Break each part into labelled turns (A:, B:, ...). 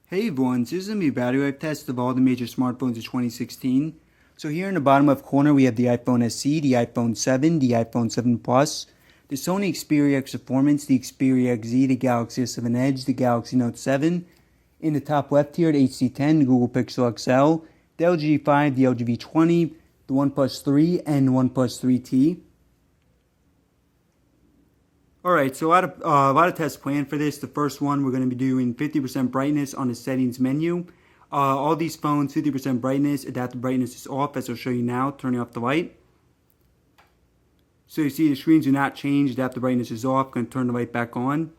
A: Hey everyone, this is going to be a battery life test of all the major smartphones of 2016. So here in the bottom left corner we have the iPhone SE, the iPhone 7, the iPhone 7 Plus, the Sony Xperia X Performance, the Xperia XZ, the Galaxy S7 Edge, the Galaxy Note 7. In the top left here, the HC10, the Google Pixel XL, the LG G5, the LG V20, the OnePlus 3, and the OnePlus 3T. Alright, so a lot of tests planned for this. The first one, we're going to be doing 50% brightness on the settings menu. All these phones, 50% brightness, adaptive brightness is off, as I'll show you now, turning off the light. So you see the screens do not change, adaptive brightness is off, going to turn the light back on.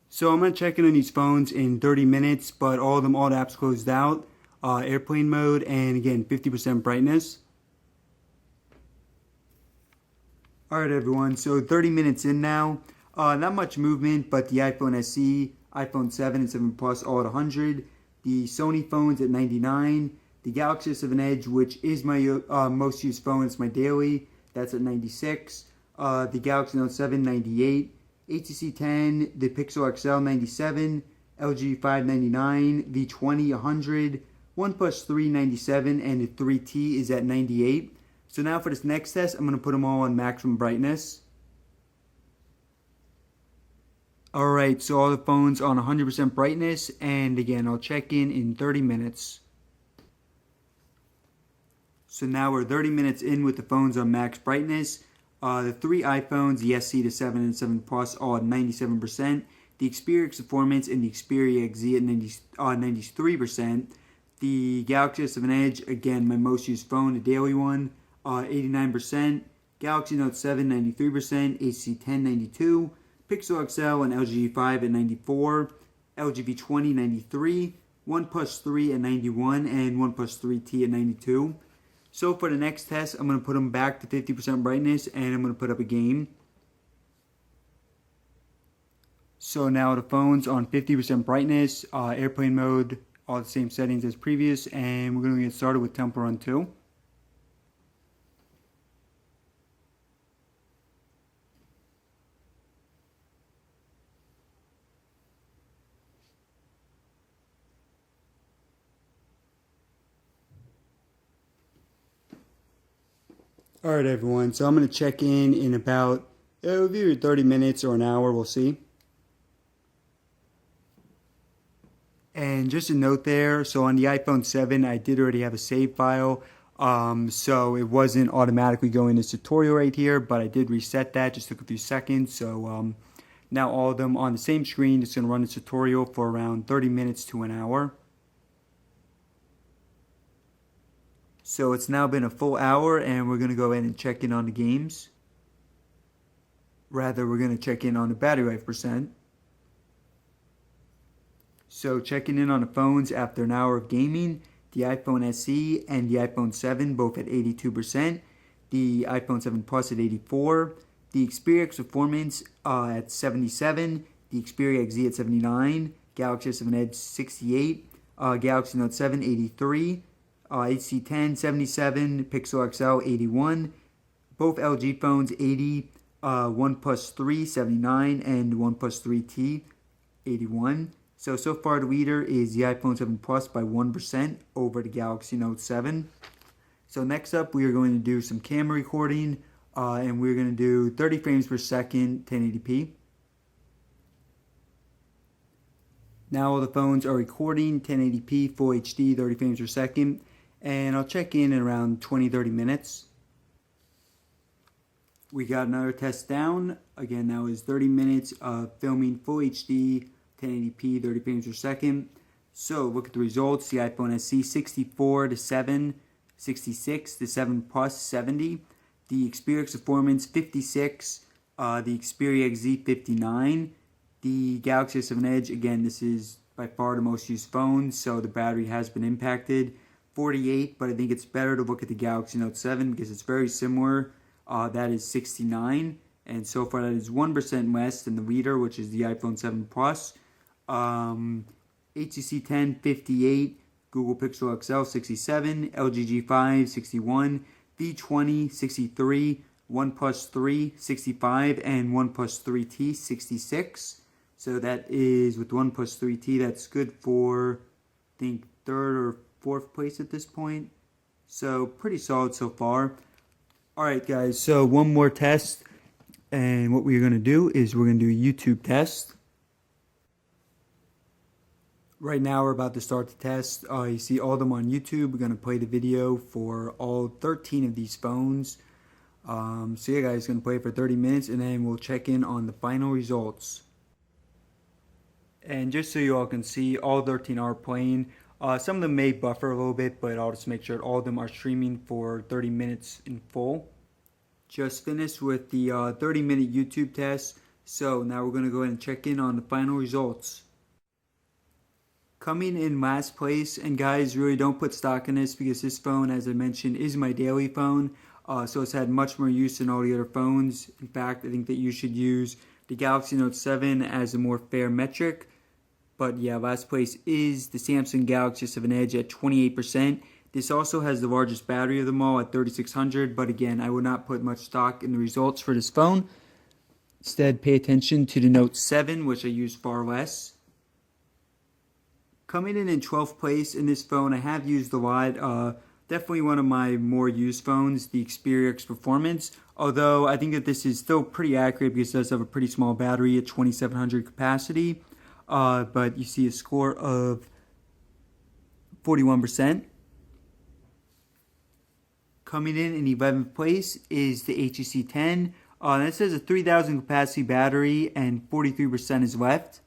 A: So I'm going to check in on these phones in 30 minutes, but all the apps closed out, airplane mode, and again, 50% brightness. Alright everyone, so 30 minutes in now, not much movement, but the iPhone SE, iPhone 7 and 7 Plus all at 100, the Sony phones at 99, the Galaxy S7 Edge, which is my most used phone, it's my daily, that's at 96, the Galaxy Note 7 98, HTC 10, the Pixel XL 97, LG G5 99, V20 100, OnePlus 3 97, and the 3T is at 98. So now for this next test, I'm going to put them all on maximum brightness. Alright, so all the phones on 100% brightness, and again, I'll check in 30 minutes. So now we're 30 minutes in with the phones on max brightness. The three iPhones, the SE, the 7, and 7 Plus, all at 97%. The Xperia X Performance and the Xperia XZ at 93%. The Galaxy S7 Edge, again, my most used phone, the daily one, 89%, Galaxy Note 7 93%, HC10 92, Pixel XL and LG G5 at 94, LG V20 93, OnePlus 3 at 91, and OnePlus 3T at 92. So for the next test, I'm going to put them back to 50% brightness, and I'm going to put up a game. So now the phone's on 50% brightness, airplane mode, all the same settings as previous, and we're going to get started with Temple Run 2. Alright everyone, so I'm going to check in about, it'll be 30 minutes or an hour, we'll see. And just a note there, so on the iPhone 7, I did already have a save file, so it wasn't automatically going this tutorial right here, but I did reset that, just took a few seconds, so now all of them on the same screen, it's going to run this tutorial for around 30 minutes to an hour. So it's now been a full hour, and we're going to go ahead and check in on the games. Rather, we're going to check in on the battery life percent. So checking in on the phones after an hour of gaming, the iPhone SE and the iPhone 7 both at 82%, the iPhone 7 Plus at 84%, the Xperia X Performance at 77%, the Xperia XZ at 79%, Galaxy S7 Edge 68%, Galaxy Note 7 83%, HC10 77, Pixel XL 81, both LG phones 80, OnePlus 3 79, and OnePlus 3T 81. So far the leader is the iPhone 7 Plus by 1% over the Galaxy Note 7. So next up we are going to do some camera recording, and we're going to do 30 frames per second 1080p. Now all the phones are recording 1080p Full HD 30 frames per second. And I'll check in around 20-30 minutes. We got another test down. Again, that was 30 minutes of filming Full HD, 1080p, 30 frames per second. So look at the results. The iPhone SE 64 to 7, 66, the 7 Plus 70, the Xperia X Performance 56, the Xperia XZ 59, the Galaxy S7 Edge, again, this is by far the most used phone, so the battery has been impacted. 48, but I think it's better to look at the Galaxy Note 7 because it's very similar. That is 69, and so far that is 1% less than the leader, which is the iPhone 7 Plus. HTC 10 58, Google Pixel XL 67, LG G5 61, V20 63, OnePlus 3 65, and OnePlus 3T 66. So that is with the OnePlus 3T. That's good for, I think, 3rd or 4th place at this point. So pretty solid so far. Alright guys, so one more test. And what we're going to do is we're going to do a YouTube test. Right now we're about to start the test. You see all of them on YouTube. We're going to play the video for all 13 of these phones. So yeah guys, going to play for 30 minutes and then we'll check in on the final results. And just so you all can see, all 13 are playing. Some of them may buffer a little bit, but I'll just make sure all of them are streaming for 30 minutes in full. Just finished with the 30-minute YouTube test. So now we're going to go ahead and check in on the final results. Coming in last place, and guys, really don't put stock in this because this phone, as I mentioned, is my daily phone. So it's had much more use than all the other phones. In fact, I think that you should use the Galaxy Note 7 as a more fair metric. But yeah, last place is the Samsung Galaxy S7 Edge at 28%. This also has the largest battery of them all at 3600, but again, I would not put much stock in the results for this phone. Instead, pay attention to the Note 7, which I use far less. Coming in 12th place in this phone, I have used a lot. Definitely one of my more used phones, the Xperia X Performance. Although I think that this is still pretty accurate because it does have a pretty small battery at 2700 capacity. But you see a score of 41%. Coming in 11th place is the HTC 10. This has a 3000 capacity battery and 43% is left.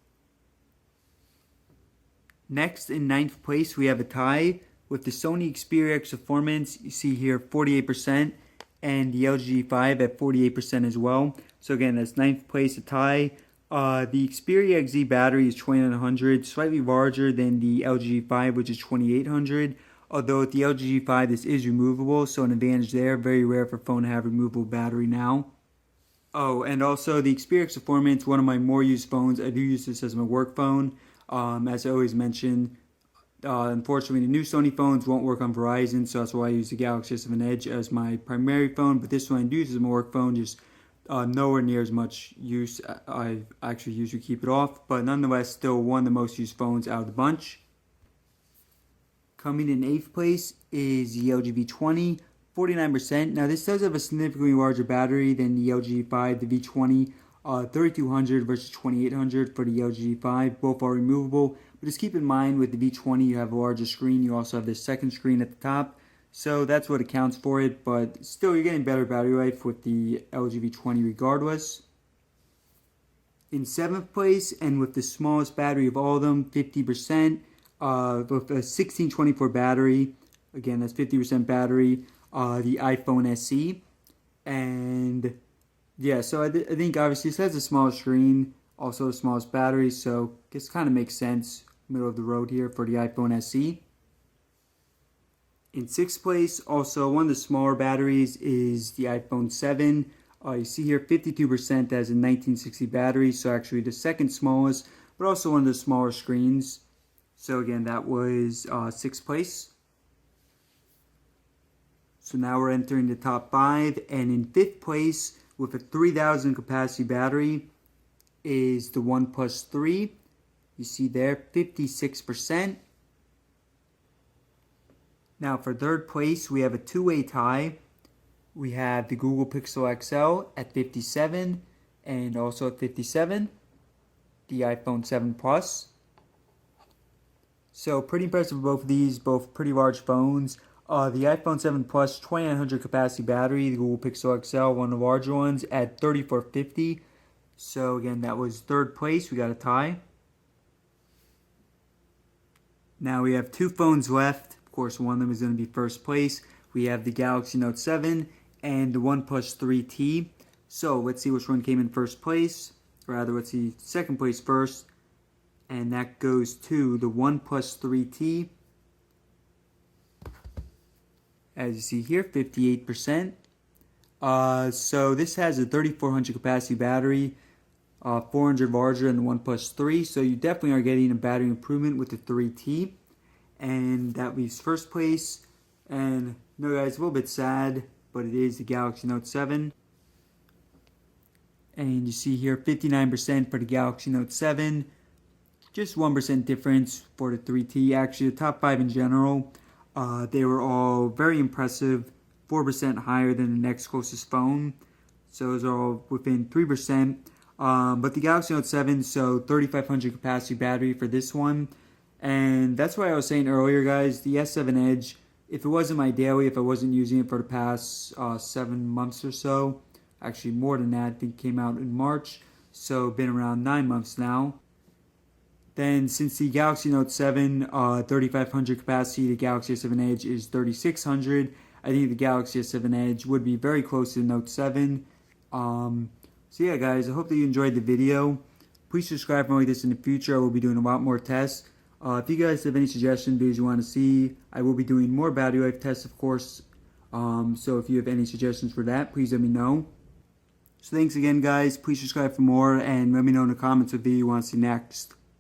A: Next, in 9th place, we have a tie with the Sony Xperia X Performance. You see here 48% and the LG G5 at 48% as well. So again, that's 9th place, a tie. The Xperia XZ battery is 2900, slightly larger than the LG G5, which is 2800. Although with the LG G5, this is removable, so an advantage there. Very rare for a phone to have removable battery now. Oh, and also the Xperia X Performance, one of my more used phones. I do use this as my work phone. As I always mention, unfortunately, the new Sony phones won't work on Verizon, so that's why I use the Galaxy S7 Edge as my primary phone. But this one I do use as my work phone, just nowhere near as much use. I actually usually keep it off, but nonetheless, still one of the most used phones out of the bunch. Coming in 8th place is the LG V20, 49%. Now this does have a significantly larger battery than the LG G5, the V20, 3200 versus 2800 for the LG G5. Both are removable, but just keep in mind with the V20 you have a larger screen. You also have this second screen at the top, so that's what accounts for it. But still, you're getting better battery life with the LG V20 regardless. In 7th place, and with the smallest battery of all of them, 50%. With a 1624 battery, again that's 50% battery, the iPhone SE. And yeah, so I think obviously this has the smallest screen, also the smallest battery, so this kind of makes sense, middle of the road here for the iPhone SE. In 6th place, also one of the smaller batteries is the iPhone 7. You see here 52% has a 1960 battery, so actually the second smallest, but also one of the smaller screens. So again, that was 6th place. So now we're entering the top 5. And in 5th place, with a 3000 capacity battery, is the OnePlus 3. You see there, 56%. Now for 3rd place, we have a two-way tie. We have the Google Pixel XL at 57, and also at 57, the iPhone 7 Plus. So pretty impressive both of these, both pretty large phones. The iPhone 7 Plus 2900 capacity battery, the Google Pixel XL, one of the larger ones, at 3450. So again, that was 3rd place. We got a tie. Now we have 2 phones left. Of course, one of them is going to be 1st place. We have the Galaxy Note 7 and the OnePlus 3T. So let's see which one came in 1st place. Rather, let's see 2nd place first. And that goes to the OnePlus 3T. As you see here, 58%. So this has a 3400 capacity battery, 400 larger than the OnePlus 3. So you definitely are getting a battery improvement with the 3T. And that leaves 1st place. And no guys, a little bit sad, but it is the Galaxy Note 7. And you see here 59% for the Galaxy Note 7. Just 1% difference for the 3T. Actually, the top 5 in general, they were all very impressive. 4% higher than the next closest phone. So those are all within 3%. But the Galaxy Note 7, so 3500 capacity battery for this one. And that's why I was saying earlier, guys, the S7 Edge, if it wasn't my daily, if I wasn't using it for the past 7 months or so, actually more than that, I think it came out in March, so been around 9 months now. Then since the Galaxy Note 7, 3500 capacity, the Galaxy S7 Edge is 3600. I think the Galaxy S7 Edge would be very close to the Note 7. So yeah, guys, I hope that you enjoyed the video. Please subscribe for more like this in the future. I will be doing a lot more tests. If you guys have any suggestions, videos you want to see, I will be doing more battery life tests, of course. So if you have any suggestions for that, please let me know. So thanks again, guys. Please subscribe for more and let me know in the comments what video you want to see next.